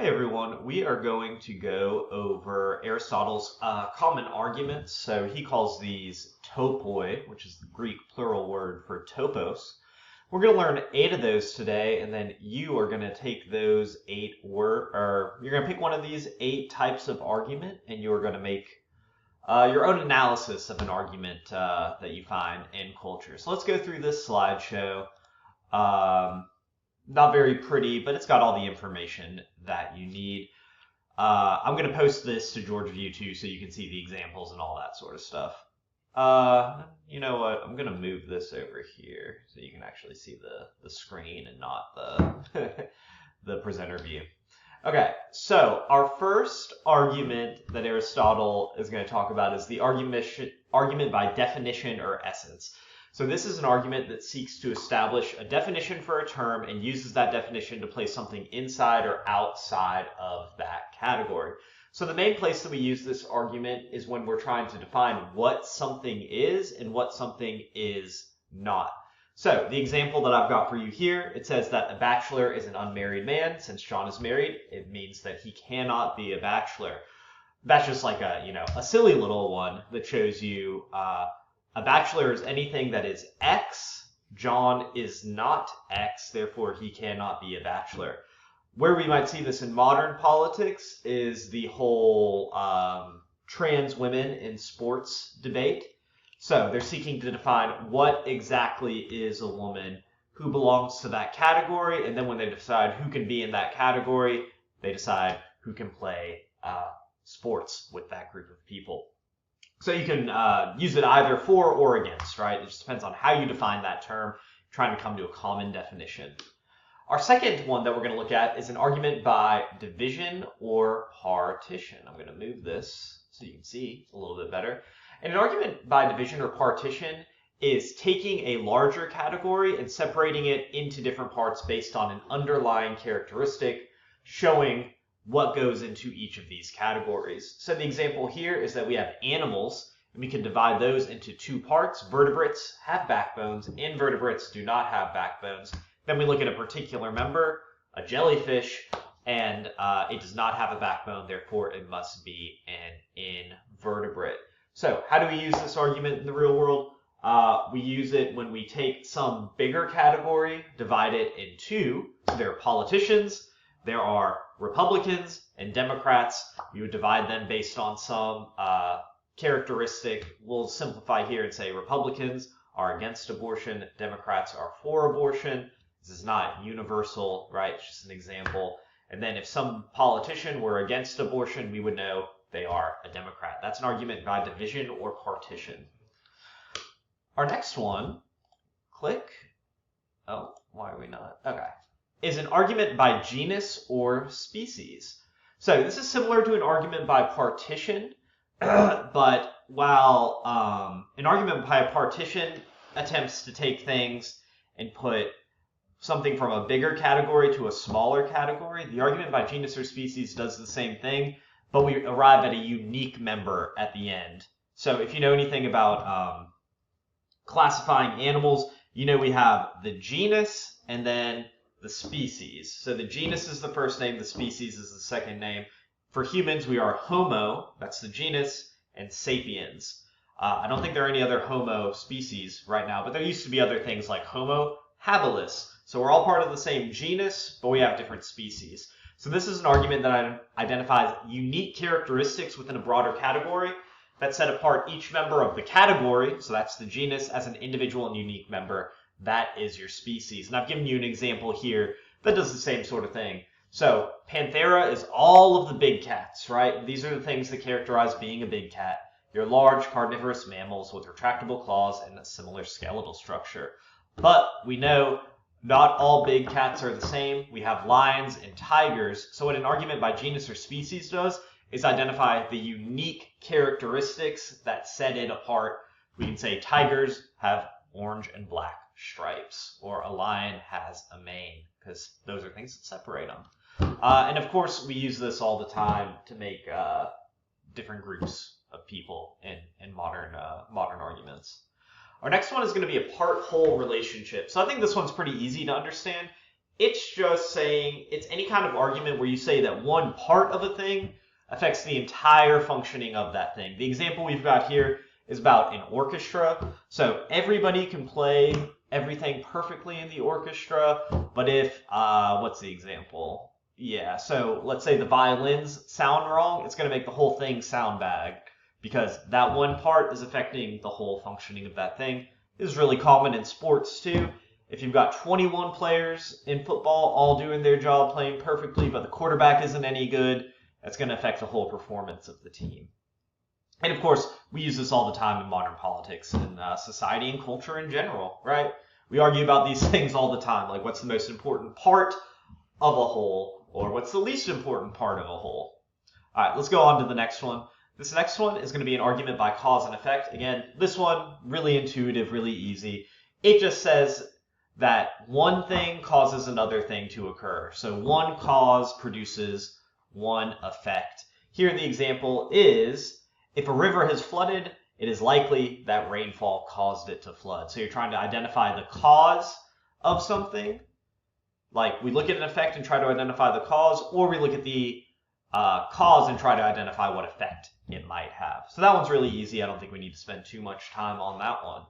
Hey everyone, we are going to go over Aristotle's common arguments. So he calls these topoi, which is the Greek plural word for topos. We're going to learn 8 of those today, and then you are going to take those 8 or you're going to pick one of these 8 types of argument, and you're going to make your own analysis of an argument that you find in culture. So let's go through this slideshow. Not very pretty, but it's got all the information that you need. I'm going to post this to George View too, so you can see the examples and all that sort of stuff. You know what? I'm going to move this over here so you can actually see the screen and not the the presenter view. Okay, so our first argument that Aristotle is going to talk about is the argument by definition or essence. So this is an argument that seeks to establish a definition for a term and uses that definition to place something inside or outside of that category. So the main place that we use this argument is when we're trying to define what something is and what something is not. So the example that I've got for you here, it says that a bachelor is an unmarried man. Since John is married, it means that he cannot be a bachelor. That's just like a silly little one that shows you a bachelor is anything that is X. John is not X, therefore he cannot be a bachelor. Where we might see this in modern politics is the whole trans women in sports debate. So they're seeking to define what exactly is a woman, who belongs to that category, and then when they decide who can be in that category, they decide who can play sports with that group of people. So you can use it either for or against, right? It just depends on how you define that term, trying to come to a common definition. Our second one that we're going to look at is an argument by division or partition. I'm going to move this so you can see a little bit better. And an argument by division or partition is taking a larger category and separating it into different parts based on an underlying characteristic, showing what goes into each of these categories. So the example here is that we have animals, and we can divide those into 2 parts. Vertebrates have backbones, invertebrates do not have backbones. Then we look at a particular member, a jellyfish, and it does not have a backbone, therefore it must be an invertebrate. So how do we use this argument in the real world? We use it when we take some bigger category, divide it in 2. So there are politicians, there are Republicans and Democrats. We would divide them based on some characteristic. We'll simplify here and say Republicans are against abortion, Democrats are for abortion. This is not universal, right? It's just an example. And then if some politician were against abortion, we would know they are a Democrat. That's an argument by division or partition. Our next one, click. Oh, why are we not? Okay. Is an argument by genus or species. So this is similar to an argument by partition, but while an argument by partition attempts to take things and put something from a bigger category to a smaller category, the argument by genus or species does the same thing, but we arrive at a unique member at the end. So if you know anything about classifying animals, you know we have the genus and then the species. So the genus is the first name, the species is the second name. For humans, we are Homo, that's the genus, and sapiens. I don't think there are any other Homo species right now, but there used to be other things like Homo habilis. So we're all part of the same genus, but we have different species. So this is an argument that identifies unique characteristics within a broader category that set apart each member of the category, so that's the genus, as an individual and unique member. That is your species. And I've given you an example here that does the same sort of thing. So Panthera is all of the big cats, right? These are the things that characterize being a big cat. Your large carnivorous mammals with retractable claws and a similar skeletal structure. But we know not all big cats are the same. We have lions and tigers. So what an argument by genus or species does is identify the unique characteristics that set it apart. We can say tigers have orange and black stripes, or a lion has a mane, because those are things that separate them. And of course, we use this all the time to make different groups of people in modern arguments. Our next one is going to be a part-whole relationship. So I think this one's pretty easy to understand. It's just saying, it's any kind of argument where you say that one part of a thing affects the entire functioning of that thing. The example we've got here is about an orchestra. So everybody can play everything perfectly in the orchestra, but if, what's the example? Yeah, so let's say the violins sound wrong, it's going to make the whole thing sound bad because that one part is affecting the whole functioning of that thing. This is really common in sports too. If you've got 21 players in football all doing their job, playing perfectly, but the quarterback isn't any good, that's going to affect the whole performance of the team. And of course, we use this all the time in modern politics and society and culture in general, right? We argue about these things all the time, like what's the most important part of a whole, or what's the least important part of a whole. All right, let's go on to the next one. This next one is going to be an argument by cause and effect. Again, this one, really intuitive, really easy. It just says that one thing causes another thing to occur. So one cause produces one effect. Here the example is, if a river has flooded, it is likely that rainfall caused it to flood. So you're trying to identify the cause of something. Like we look at an effect and try to identify the cause, or we look at the cause and try to identify what effect it might have. So that one's really easy. I don't think we need to spend too much time on that one.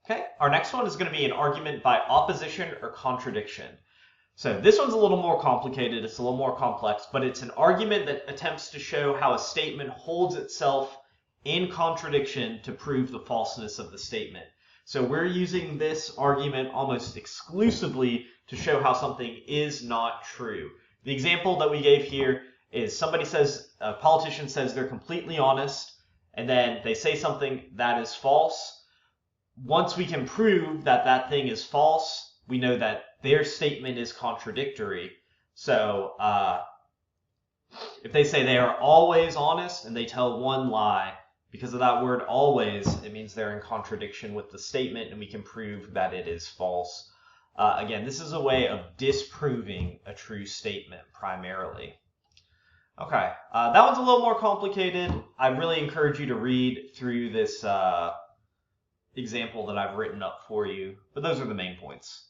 Okay, our next one is going to be an argument by opposition or contradiction. So this one's a little more complicated, it's a little more complex, but it's an argument that attempts to show how a statement holds itself in contradiction to prove the falseness of the statement. So we're using this argument almost exclusively to show how something is not true. The example that we gave here is somebody says, a politician says they're completely honest, and then they say something that is false. Once we can prove that that thing is false, we know that their statement is contradictory. So if they say they are always honest and they tell one lie, because of that word always, it means they're in contradiction with the statement, and we can prove that it is false. Again, this is a way of disproving a true statement primarily. Okay, that one's a little more complicated. I really encourage you to read through this example that I've written up for you, but those are the main points.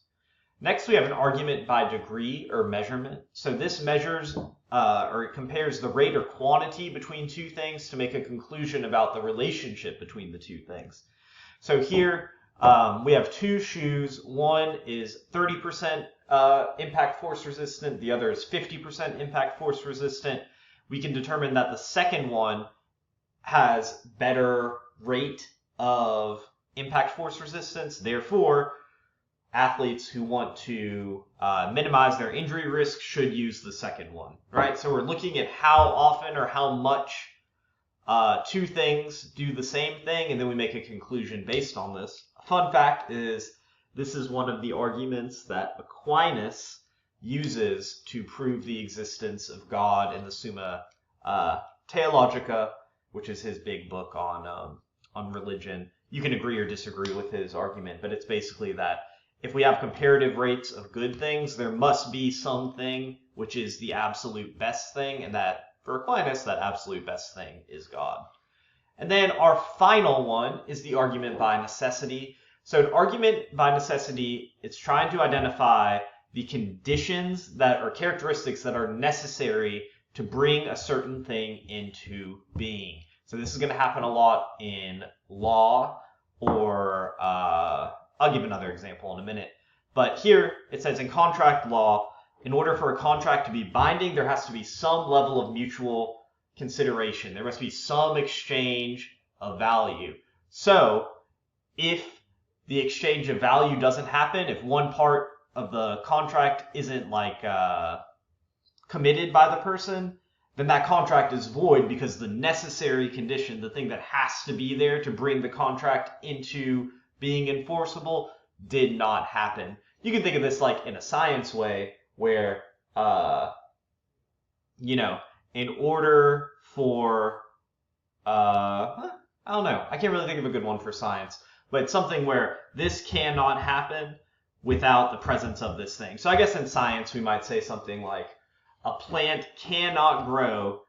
Next, we have an argument by degree or measurement. So this measures or it compares the rate or quantity between two things to make a conclusion about the relationship between the two things. So here we have two shoes. One is 30% impact force resistant. The other is 50% impact force resistant. We can determine that the second one has better rate of impact force resistance. Therefore, athletes who want to minimize their injury risk should use the second one, right? So we're looking at how often or how much two things do the same thing, and then we make a conclusion based on this. A fun fact is this is one of the arguments that Aquinas uses to prove the existence of God in the Summa Theologica, which is his big book on religion. You can agree or disagree with his argument, but it's basically that if we have comparative rates of good things, there must be something which is the absolute best thing, and that for Aquinas, that absolute best thing is God. And then our final one is the argument by necessity. So an argument by necessity, it's trying to identify the conditions that are characteristics that are necessary to bring a certain thing into being. So this is going to happen a lot in law, or I'll give another example in a minute. But here it says in contract law, in order for a contract to be binding, there has to be some level of mutual consideration. There must be some exchange of value. So if the exchange of value doesn't happen, if one part of the contract isn't like committed by the person, then that contract is void because the necessary condition, the thing that has to be there to bring the contract into being enforceable, did not happen. You can think of this like in a science way where, in order for, I don't know, I can't really think of a good one for science, but it's something where this cannot happen without the presence of this thing. So I guess in science we might say something like, a plant cannot grow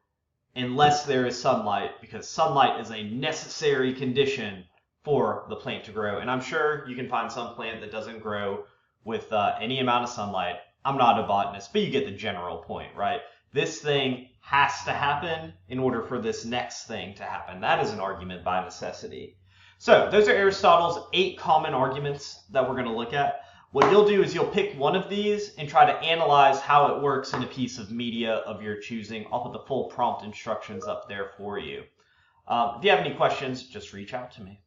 unless there is sunlight, because sunlight is a necessary condition for the plant to grow. And I'm sure you can find some plant that doesn't grow with any amount of sunlight. I'm not a botanist, but you get the general point, right? This thing has to happen in order for this next thing to happen. That is an argument by necessity. So those are Aristotle's 8 common arguments that we're going to look at. What you'll do is you'll pick one of these and try to analyze how it works in a piece of media of your choosing. I'll put the full prompt instructions up there for you. If you have any questions, just reach out to me.